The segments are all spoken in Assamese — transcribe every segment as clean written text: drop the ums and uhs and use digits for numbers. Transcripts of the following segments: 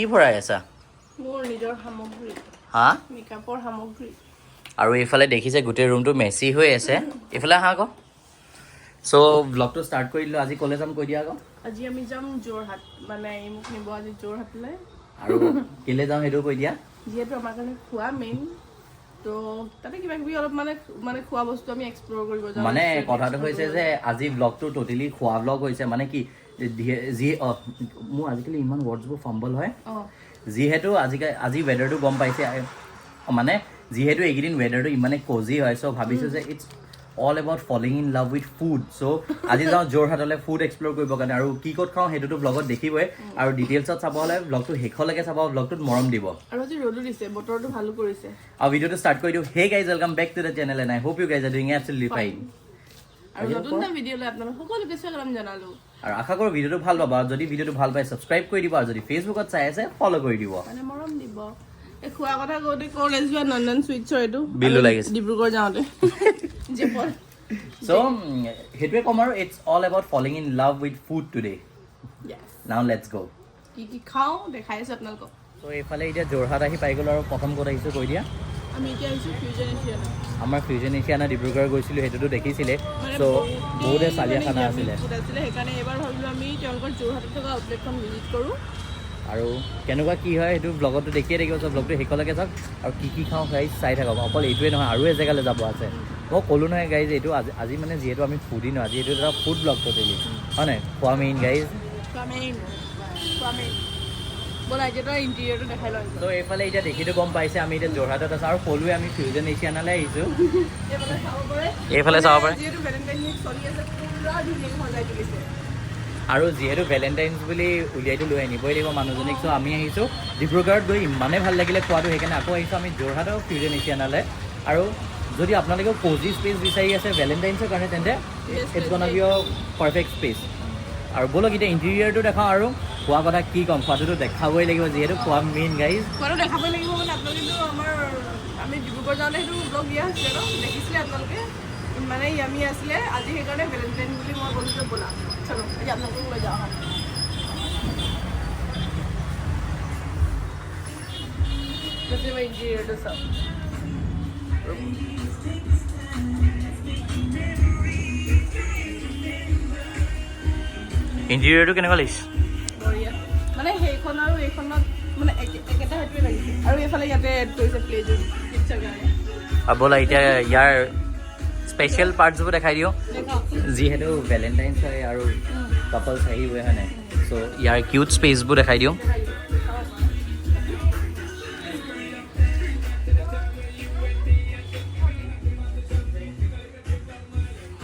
কি ভৰাই আছা মোৰ নিজৰ সামগ্ৰী হা মেকআপৰ সামগ্ৰী আৰু এইফালে দেখিছে গোটেই ৰুমটো মেচি হৈ আছে এইফালে আহা আকৌ সো ব্লগটো ষ্টাৰ্ট কৰি দিলো আজি কলে যাম কৈ দিয়া আকৌ আজি আমি যাম যোৰহাট মানে মোক নিব আজি যোৰহাটলৈ আৰু কেলে যাম সেইটো কৈ দিয়া যিহেতু আমাৰ কাৰণে খোৱা মেইন তো তাতে কিবা কিবি অলপ মানে খোৱা বস্তু আমি এক্সপ্ল'ৰ কৰিব যাম মানে কথাটো হৈছে যে আজি ব্লগটো টোটেলি খোৱা ব্লগ হৈছে মানে কি যি মোৰ আজিকালি ইমান ৱৰ্ডছবোৰ ফাম্বল হয় যিহেতু আজি ৱেডাৰটো গম পাইছে মানে যিহেতু এইকেইদিন ৱেডাৰটো ইমানে কজি হয় চ' ভাবিছোঁ যে it's all about falling in love with food চ' আজি যাওঁ যোৰহাটলৈ ফুড এক্সপ্ল'ৰ কৰিবৰ কাৰণে আৰু কি ক'ত খাওঁ সেইটোতো ব্লগত দেখিবই আৰু ডিটেইলছত চাব হ'লে ব্লগটো শেষলৈকে চাব ব্লগটোত মৰম দিব আৰু আজি ৰ'দো দিছে বতৰটো ভালো কৰিছে আৰু ভিডিঅ'টো ষ্টাৰ্ট কৰি দিওঁ হে guys welcome back to the channel and I hope you guys are doing absolutely fine আৰু নতুন এটা ভিডিঅ'লৈ আপোনালোক সকলোকে স্বাগতম জনালোঁ আৰু আশা কৰোঁ ভিডিঅ'টো ভাল পাবা আৰু যদি ভিডিঅ'টো ভাল পায় ছাবস্ক্ৰাইব কৰি দিব আৰু যদি ফেচবুকত চাই আছে ফ'ল' কৰি দিব মানে মৰম দিব এই খোৱা কথা কওঁতে কলেজ যোৱা নন্দন চুইটছৰ এইটো বিলটো লাগিছে ডিব্ৰুগড় যাওঁতে জেপৰ চ' সেইটোৱে ক'ম আৰু it's all about falling in love with food today now let's go' কি খাওঁ দেখাই আছোঁ আপোনালোকক চ' এইফালে এতিয়া যোৰহাট আহি পাই গ'লোঁ আৰু প্ৰথম ক'ত আহিছোঁ কৈ দিয়া আমি এতিয়া আহিছোঁ ফিউজন এছিয়ান আমাৰ ফিউজন এছিয়ানা ডিব্ৰুগড় গৈছিলোঁ সেইটোতো দেখিছিলে চ' বহুতে চালিয়া খানা আছিলে সেইকাৰণে এইবাৰ ভাবিলোঁ আমি তেওঁলোকৰ যোৰহাটত থকা আউটলেটখন ভিজিট কৰোঁ আৰু কেনেকুৱা কি হয় সেইটো ব্লগতো দেখিয়ে থাকিব চ' ব্লগটো শেষলৈকে চাওক আৰু কি খাওঁ গাইজ চাই থাকক অকল এইটোৱে নহয় আৰু এজেগালৈ যাব আছে মই ক'লোঁ নহয় গাইজ এইটো আজি মানে যিহেতু আমি ফুডি নহয় আজি এইটো এটা ফুড ব্লগ টোটেলি হয় নাই খোৱা মেইন গাইজ ব'লা এতিয়া ইণ্টেৰিয়ৰটো দেখাই লওঁ ত' এইফালে এতিয়া দেখিটো গম পাইছে আমি এতিয়া যোৰহাটত আছোঁ আৰু ক'লোৱে আমি ফিউজন এছিয়ানালৈ আহিছোঁ এইফালে চাব পাৰে যিহেতু ভেলেণ্টাইন উইক চলি আছে পুৰা ধুনীয়াকৈ সজাই তুলিছে আৰু যিহেতু ভেলেণ্টাইন্স বুলি উলিয়াইটো লৈ আনিবই লাগিব মানুহজনীক চ' আমি আহিছোঁ ডিব্ৰুগড়ত গৈ ইমানেই ভাল লাগিলে খোৱাটো সেইকাৰণে আকৌ আহিছোঁ আমি যোৰহাটৰ ফিউজন এছিয়ানালৈ আৰু যদি আপোনালোকেও কজি স্পেচ বিচাৰি আছে ভেলেণ্টাইন্সৰ কাৰণে তেন্তে ইটছ গন বি অ' পাৰফেক্ট স্পেচ আৰু ব'লক এতিয়া ইণ্টেৰিয়ৰটো দেখাওঁ আৰু খোৱা কথা কি ক'ম খোৱাটোতো দেখাবই লাগিব যিহেতু খোৱা মেইন গাইজ খোৱাটো দেখাবই লাগিব মানে আপোনালোকেতো আমি ডিব্ৰুগড় যাওঁতে সেইটো ব্লগ দিয়া হৈছিলে ন দেখিছিলে আপোনালোকে ইমানেই য়ামি আছিলে আজি সেইকাৰণে ভেলেণ্টাইন বুলি মই বন্ধুটো ব'লা চলো আজি আপোনালোকক লৈ যাওঁ ইণ্টেৰিয়ৰটো চাওক ইণ্টেৰিয়ৰটো কেনেকুৱা লাগিছে বঢ়িয়া মানে সেইখন আৰু এইখনত মানে একেটা সেইটোৱে লাগিছে আৰু এইফালে ইয়াতে এড কৰিছে প্লেজৰ পিকচাৰ কাৰণে আৰু ব'লা এতিয়া ইয়াৰ স্পেচিয়েল পাৰ্টছবোৰ দেখাই দিওঁ যিহেতু ভেলেণ্টাইন্স হয় আৰু কাপলছ আহিবই হয় নাই চ' ইয়াৰ কিউট স্পেচবোৰ দেখাই দিওঁ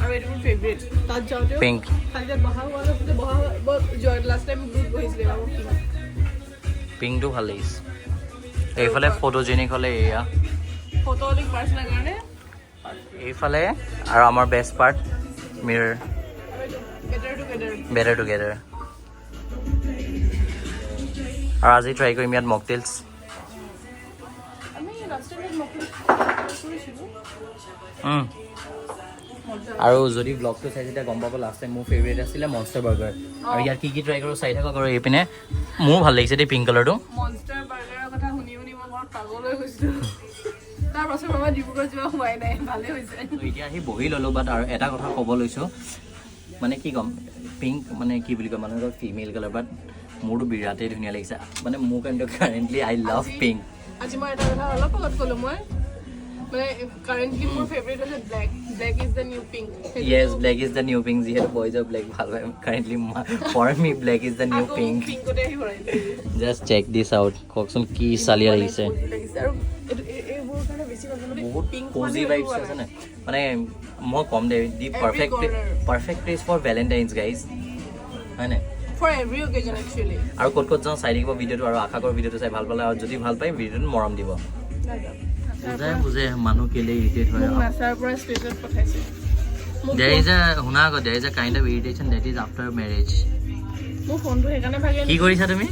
আৰু এইটো মোৰ ফেভৰেট তাত যাওঁতেও পিংক খালি তাত বহা হোৱা নাছিলে লাষ্ট টাইম গ্ৰুপ বহিছিলে বাৰু পিংকটো ভাল লাগিছে এইফালে ফটোজেনিক হ'লে এয়া ফটো অলিক পাৰ্চনাৰ কাৰণে এইফালে আৰু আমাৰ best part mirror better together আৰু আজি ট্ৰাই কৰিম ইয়াত মকটেইলছ আমি লাষ্ট টাইম কৰিছিলোঁ আৰু যদি ব্লগটো চাই তেতিয়া গম পাব লাষ্ট টাইম মোৰ ফেভৰেট আছিলে মনষ্টাৰ বাৰ্গাৰ আৰু ইয়াত কি ট্ৰাই কৰোঁ চাই থাকক আৰু এইপিনে মোৰ ভাল লাগিছে দেই পিংক কালাৰটো মনষ্টাৰ বাৰ্গাৰৰ কথা শুনি মই বৰ পাগল হৈ গৈছিলোঁ তাৰ পাছত আমাৰ ডিব্ৰুগড় যোৱা হোৱাই নাই ভালেই হৈছে এতিয়া আহি বহি ল'লোঁ বাট আৰু এটা কথা ক'ব লৈছোঁ মানে কি ক'ম পিংক মানে কি বুলি কয় মানুহৰ ফিমেল কালাৰ বাট মোৰতো বিৰাটেই ধুনীয়া লাগিছে মানে মোৰ কাৰণেতো কাৰেণ্টলি আই লাভ পিংক আজি মই এটা কথা অলপ আগত ক'লোঁ মই মানে কাৰেণ্টলি মোৰ ফেভৰেট হৈছে black is the new pink yes black is the new pink যিহেতু বয়জৰ ব্লেক ভাল পায় currently for me black is the new pink পিংকতে আহি ভৰাইছে জাষ্ট চেক দিছ আউট কওকচোন কি চালিয়া লাগিছে আৰু এইবোৰ কাৰণে বেছি নাজানো বহুত পিংক কোজি ভাইবছ আছে নে মানে মই ক'ম they the perfect place for Valentines guys হয় নাই ফৰ এভৰি অকেজন একচুৱেলি আৰু ক'ত ক'ত যাওঁ চাই থাকিব ভিডিঅ'টো আৰু আশা কৰোঁ ভিডিঅ'টো চাই ভাল পালে আৰু যদি ভাল পায় ভিডিঅ'টো মৰম দিব বুজে মানুহ কেলে ইৰিটেট হয় নাচাৰ পৰা ষ্টেজত পঠাইছে there is a শুনা আকৌ there is a kind of irritation that is after marriage মোৰ ফোনটো সেইকাৰণে ভাগে কি কৰিছা তুমি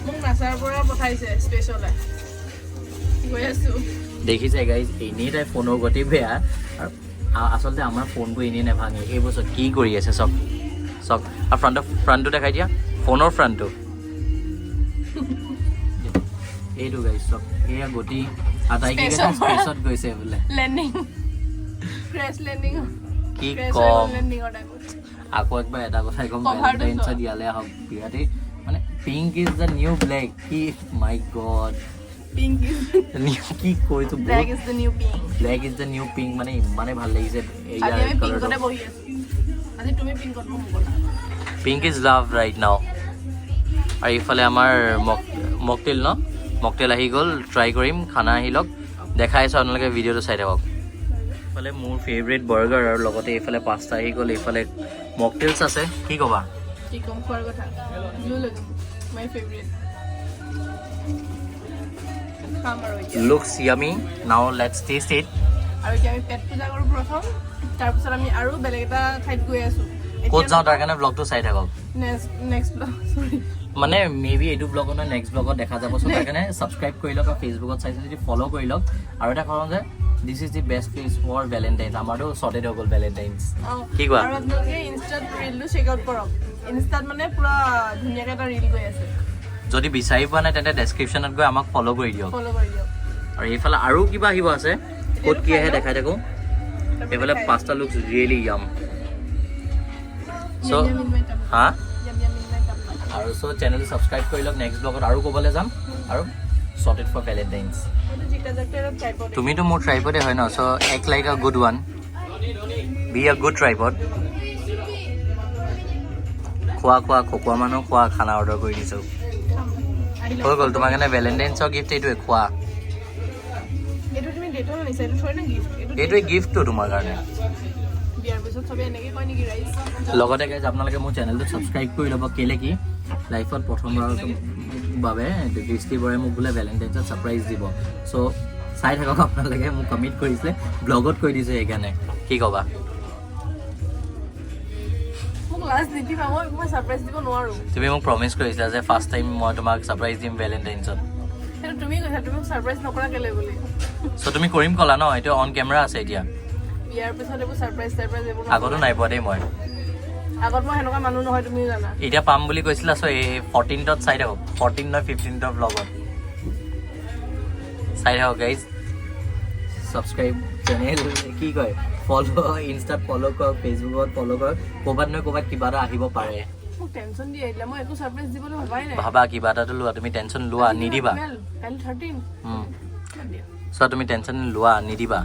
মোক নাচাৰ পৰা পঠাইছে ষ্টেজলৈ গৈ আছোঁ দেখিছে গাইজ এনেই তাই ফোনৰ গতি বেয়া আৰু আচলতে আমাৰ ফোনবোৰ এনেই নাভাঙে এই বছৰ কি কৰি আছে চক আৰু ফ্ৰণ্টটো দেখাই দিয়া ফোনৰ ফ্ৰণ্টটো এইটো গাইছ চব এয়া গতি আটাই কি স্পেচত গৈছে বোলে লেণ্ডিং ক্ৰেছ লেণ্ডিং কি কম লেণ্ডিংৰ টাইমত আকৌ একবাৰ এটা কথাই কম ভেলেণ্টাইনছত ইয়ালে আহক বিৰাটেই মানে pink is the new black কি মাই গড পিংক ইজ কি কৈছো black is the new pink black is the new pink মানে ইমানে ভাল লাগিছে আজি আমি পিংকতে বহি আছো আজি তুমি পিংকত বহি গলা pink is love right now আৰু ইফালে আমাৰ মকটেল ন মকটেল আহি গ'ল ট্ৰাই কৰিম খানা আহি লওক দেখাই আছোঁ আপোনালোকে ভিডিঅ'টো চাই থাকক ইফালে মোৰ ফেভৰেট বাৰ্গাৰ আৰু লগতে এইফালে পাস্তা আহি গ'ল এইফালে মকটেলছ আছে কি ক'বা কি কম খোৱাৰ কথা ব্লু লেগুন মাই ফেভৰেট খাম আৰু এতিয়া লুকছ য়ামি নাও লেটছ টেষ্ট ইট আৰু এতিয়া আমি পেট পূজা কৰোঁ প্ৰথম তাৰপিছত আমি আৰু বেলেগ এটা ঠাইত গৈ আছোঁ ক'ত যাওঁ তাৰ কাৰণে ব্লগটো চাই থাকক নেক্সট ব্লগ চৰি মানে মেবি এইটো ব্লগত নহয় নেক্সট ব্লগত দেখা যাব চ' তাৰ কাৰণে ছাবস্ক্ৰাইব কৰি লওক আৰু ফেচবুকত চাইছে যদি ফ'ল' কৰি লওক আৰু এটা কাৰণ যে this is the best place for Valentine's আমাৰতো শ্বৰ্টেড হৈ গ'ল ভেলেণ্টাইন্স কি কোৱা আৰু আপোনালোকে ইনষ্টাত ৰিলটো চেক আউট কৰক ইনষ্টাত মানে পুৰা ধুনীয়াকৈ এটা ৰিল গৈ আছে যদি বিচাৰি পোৱা নাই তেন্তে ডেছক্ৰিপশ্যনত গৈ আমাক ফ'ল' কৰি দিয়ক ফ'ল' কৰি দিয়ক আৰু এইফালে আৰু কিবা আহিব আছে ক'ত কি আহে দেখাই থাকোঁ এইফালে পাঁচটা লুকছ ৰিয়েলি য়াম চ' হা আৰু চ' চেনেলটো ছাবস্ক্ৰাইব কৰি লওক নেক্সট ব্লগত আৰু ক'বলৈ যাম আৰু শ্বৰ্টেড ফৰ ভেলেণ্টাইন্স তুমিতো মোৰ ট্ৰাইপতে হয় ন চ' এক like a good one be a good ট্ৰাইপত খোৱা খকুৱা মানুহ খোৱা খানা অৰ্ডাৰ কৰি দিছোঁ হৈ গ'ল তোমাৰ কাৰণে ভেলেণ্টাইন্সৰ গিফ্ট এইটোৱে খোৱা এইটোৱে গিফ্টটো তোমাৰ কাৰণে লগতে গাইজ আপোনালোকে মোৰ চেনেলটো ছাবস্ক্ৰাইব কৰি ল'ব কেলে কি লাইফত প্ৰথমবাৰৰ বাবে দৃষ্টি বৰাই মোক বোলে ভেলেণ্টাইন্সত ছাৰপ্ৰাইজ দিব চ' চাই থাকক আপোনালোকে মোক কমিট কৰিছিলে ব্লগত কৈ দিছোঁ সেইকাৰণে কি ক'বা তুমি মোক প্ৰমিছ কৰিছিলা যে ফাৰ্ষ্ট টাইম মই তোমাক ছাৰপ্ৰাইজ দিম ভেলেণ্টাইন্সত চ' তুমি কৰিম ক'লা ন এইটো অন কেমেৰা আছে এতিয়া আগতো নাই পোৱা দেই মই এতিয়া পাম বুলি কৈছিলা চ' এই 14th চাই থাকক 14 নহয় 15th ব্লগত চাই থাকক গাইজ ছাবস্ক্ৰাইব চেনেল কি কয় ফ'ল' ইনষ্টাত ফ'ল' কৰক ফেচবুকত ফ'ল' কৰক ক'ৰবাত নহয় ক'ৰবাত কিবা এটা আহিব পাৰে ভাবা কিবা এটাতো লোৱা তুমি টেনশ্যন লোৱা নিদিবা চ' তুমি টেনশ্যন লোৱা নিদিবা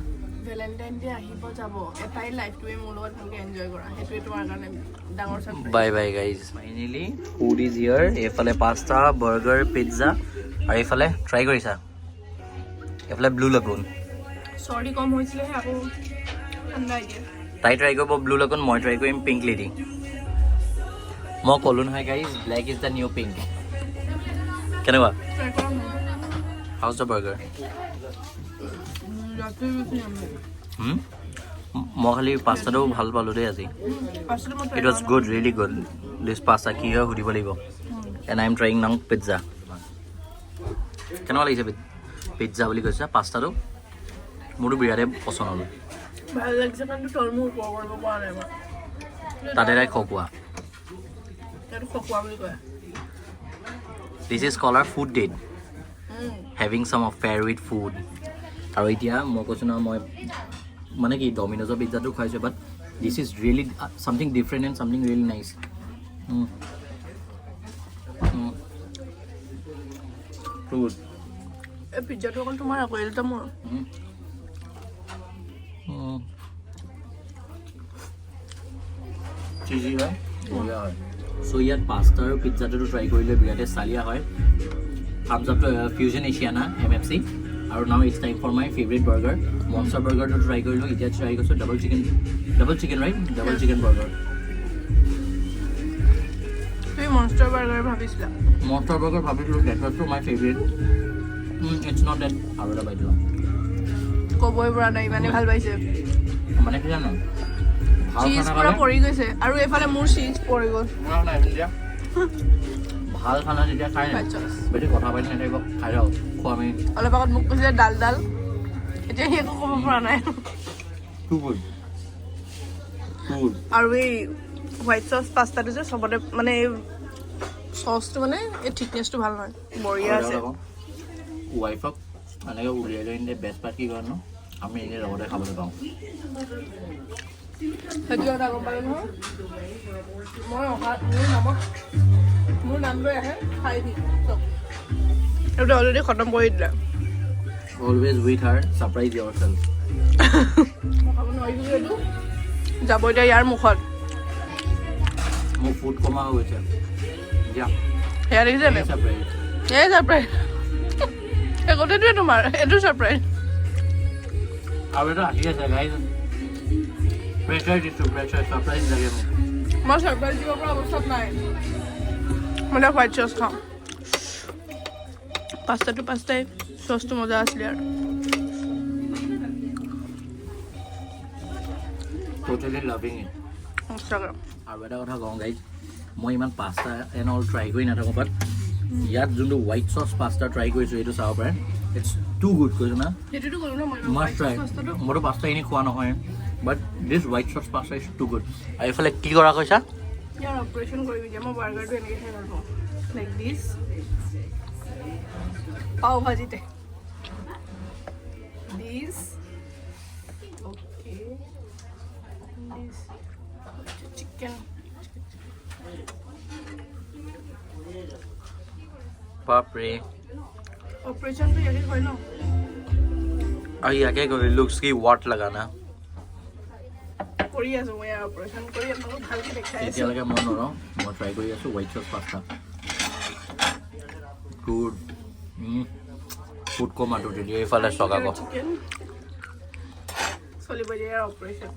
bye bye guys finally food is here এইফালে পাস্তা বাৰ্গাৰ পিজ্জা আৰু এইফালে ট্ৰাই কৰিছা এইফালে ব্লু লাগুন তাই ট্ৰাই কৰিব ব্লু লাগুন মই ট্ৰাই কৰিম পিংক লেডি মই ক'লো নহয় guys black is the new pink কেনেকুৱা হাউচ দ্য বাৰ্গাৰ মই খালি পাস্তাটো ভাল পালোঁ দেই আজি it was good really good this pasta কি হয় সুধিব লাগিব এণ্ড আই এম ট্ৰাইং নাও পিজ্জা কেনেকুৱা লাগিছে পিজ্জা বুলি কৈছে পাস্তাটো মোৰতো বিৰাটেই পচন্দ হ'ল তাতে তাই খকুৱা this is call our food date having some affair with food আৰু এতিয়া মই কৈছোঁ নহয় মই মানে কি ডমিন'জৰ পিজ্জাটো খুৱাইছোঁ বাট this is really something different and something really nice food পিজ্জাটো অকল তোমাৰ আকৌ এইটো মোৰ চিজি হয় বঢ়িয়া হয় চ' ইয়াত পাস্তা আৰু পিজ্জাটোতো ট্ৰাই কৰিলে বিৰাটেই চালিয়া হয় thumbs up fusion Asiana MFC আৰু now it's time for my favourite burger monster বাৰ্গাৰটো ট্ৰাই কৰিলোঁ এতিয়া ট্ৰাই কৰিছোঁ double chicken right double chicken burger তুমি মনষ্টাৰ বাৰ্গাৰ ভাবিছিলা মনষ্টাৰ বাৰ্গাৰ ভাবিছিলোঁ that was my favourite it's not that আৰু এটা বাইদেউ ক'বই পৰা নাই ইমানে ভাল পাইছে মানে কি জানো চীজ পুৰা পৰি গৈছে আৰু এইফালে মোৰ চীজ পৰি গ'ল ভাল খানা যেতিয়া খাই বেছি কথা পাতি নাথাকিব খাই যাওক খোৱা আমি অলপ আগত মোক কৈছিলে ডাল এতিয়া সি একো ক'ব পৰা নাই আৰু এই হোৱাইট চচ পাস্তাটো যে চবতে মানে চচটো মানে এই থিকনেছটো ভাল নহয় বঢ়িয়া আছে ৱাইফক এনেকৈ উলিয়াই লৈ এনে বেষ্ট পাৰ্ট কি কৰে ন আমি এনেই লগতে খাবলৈ পাওঁ সেইটো এটা গম পালোঁ নহয় মই অহা মোৰ নাম লৈ আহে খাই দি চব এইটো অলৰেডি খতম কৰি দিলে always with her surprise yourself মই খাব নোৱাৰিলোঁ এইটো যাব এতিয়া ইয়াৰ মুখত মোৰ ফুড কমা হৈ গৈছে দিয়া সেয়া দেখিছে নে ছাৰপ্ৰাইজ এই ছাৰপ্ৰাইজ এই গোটেইটোৱে তোমাৰ এইটো ছাৰপ্ৰাইজ আৰু এটা আহি আছে গাইজ প্ৰেছাৰ দিছোঁ প্ৰেছাৰ ছাৰপ্ৰাইজ লাগে মোক মই ছাৰপ্ৰাইজ দিব পৰা অৱস্থাত নাই মই এতিয়া হোৱাইট চচ খাওঁ পাস্তাই চচটো মজা আছিলে আৰু টোটেলি লাভিং ইট সঁচাকৈ আৰু এটা কথা কওঁ গাইজ মই ইমান পাস্তা এণ্ড অল ট্ৰাই কৰি নাথাকোঁ বাট ইয়াত যোনটো হোৱাইট চচ পাস্তা ট্ৰাই কৰিছোঁ এইটো চাব পাৰে ইটছ টু গুড কৈছোঁ না সেইটোতো ক'লোঁ ন মই মাষ্ট ট্ৰাই মোৰতো পাস্তা এনেই খোৱা নহয় but this white sauce pasta is too good আৰু এইফালে কি কৰা কৈছা ইয়াৰ অপাৰেশ্যন কৰিবি যে মই বাৰ্গাৰটো এনেকৈ খাই ভাল পাওঁ লাইক দিছ পাও ভাজিতে দিছ অ'কে দিছ চিকেন বাপৰে অপাৰেশ্যনটো ইয়াকে হয় ন আৰু ইয়াকে কৰি লুকছ কি ৱাট লগানা কৰি আছোঁ মই ইয়াৰ অপাৰেশ্যন কৰি আপোনালোকক ভালকৈ দেখাই আছোঁ এতিয়ালৈকে মই নৰওঁ মই ট্ৰাই কৰি আছোঁ white sauce pasta good food কমা টোটেলি এইফালে চক আকৌ চিকেন চলিব যে ইয়াৰ অপাৰেশ্যন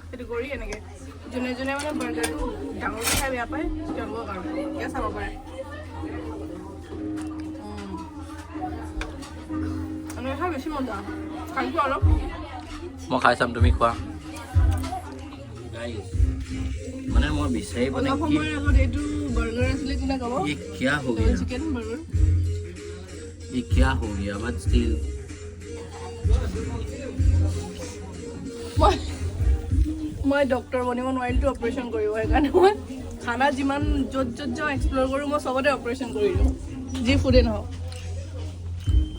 সেইটো কৰি এনেকৈ যোনে যোনে মানে বাৰ্গাৰটো ডাঙৰকৈ খাই বেয়া পায় তেওঁলোকৰ কাৰণে এয়া চাব পাৰে এনেকৈ খাই বেছি মজা খাইছোঁ অলপ মই খাই চাম তুমি খোৱা মানে মই বিচাৰি পোৱা অলপ নাই কি সময়ৰ আগত এইটো বাৰ্গাৰ আছিলে কোনে ক'ব ये क्या हो गया চিকেন বাৰ্গাৰ ये क्या हो गया बट स्टिल মই ডক্টৰ বনিব নোৱাৰিলোঁ অপাৰেশ্যন কৰিব সেইকাৰণে মই খানা যিমান য'ত য'ত যাওঁ এক্সপ্ল'ৰ কৰোঁ মই চবতে অপাৰেশ্যন কৰি দিওঁ যি ফুডে নহওক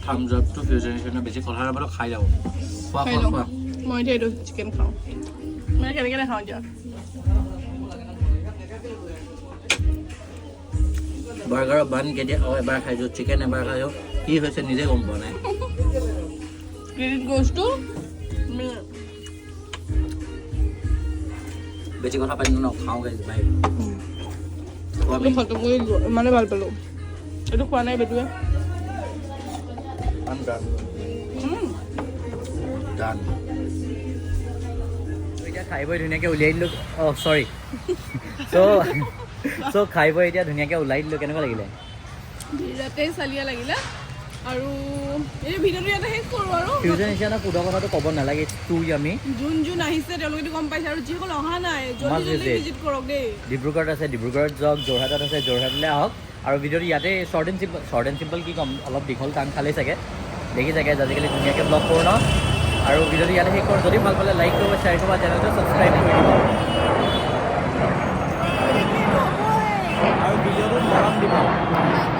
থামছ আপ টু ফিউচাৰ বেছি কথা নাপাতো খাই যাব খোৱা খাই খোৱা লওঁ খোৱা মই এতিয়া এইটো চিকেন খাওঁ মানে কেনেকৈ নাখাওঁ এতিয়া বাৰ্গাৰৰ বান কেতিয়া এবাৰ খাইছোঁ চিকেন এবাৰ খাইছোঁ কি হৈছে নিজে গম পোৱা নাই ক্ৰেডিট গ'জ টু মি বেছি কথা পাতি খাওঁ গাইজ বাই এইটো খতম কৰি দিলোঁ ইমানে ভাল পালোঁ এইটো খোৱা নাই বেটুৱে ডান এতিয়া খাই বৈ ধুনীয়াকৈ উলিয়াই দিলোঁ অঁ চৰি চ' খাই বৈ এতিয়া ধুনীয়াকৈ ওলাই দিলোঁ কেনেকুৱা লাগিলে বিৰাটে চালিয়া লাগিলে আৰু এই ভিডিঅ'টো ইয়াতে শেষ কৰোঁ আৰু ফিউজন নিচিনা ফুডৰ কথাটো ক'ব নালাগে টু য়ামি যোন আহিছে তেওঁলোকেতো গম পাইছে আৰু যিসকল অহা নাই জলদি ভিজিট কৰক দেই ডিব্ৰুগড়ত আছে ডিব্ৰুগড়ত যাওক যোৰহাটত আছে যোৰহাটলৈ আহক আৰু ভিডিঅ'টো ইয়াতে শ্বৰ্ট এণ্ড চিম্পল কি ক'ম অলপ দীঘল টান খালেই চাগে দেখি চাগে আজিকালি ধুনীয়াকৈ ব্লগ কৰোঁ ন আৰু ভিডিঅ'টো ইয়াতে শেষ কৰোঁ যদি ভাল পালে লাইক কৰিব শ্বেয়াৰ কৰিব চেনেলটো ছাবস্ক্ৰাইব কৰি দিব আৰু ভিডিঅ'টো মৰম দিব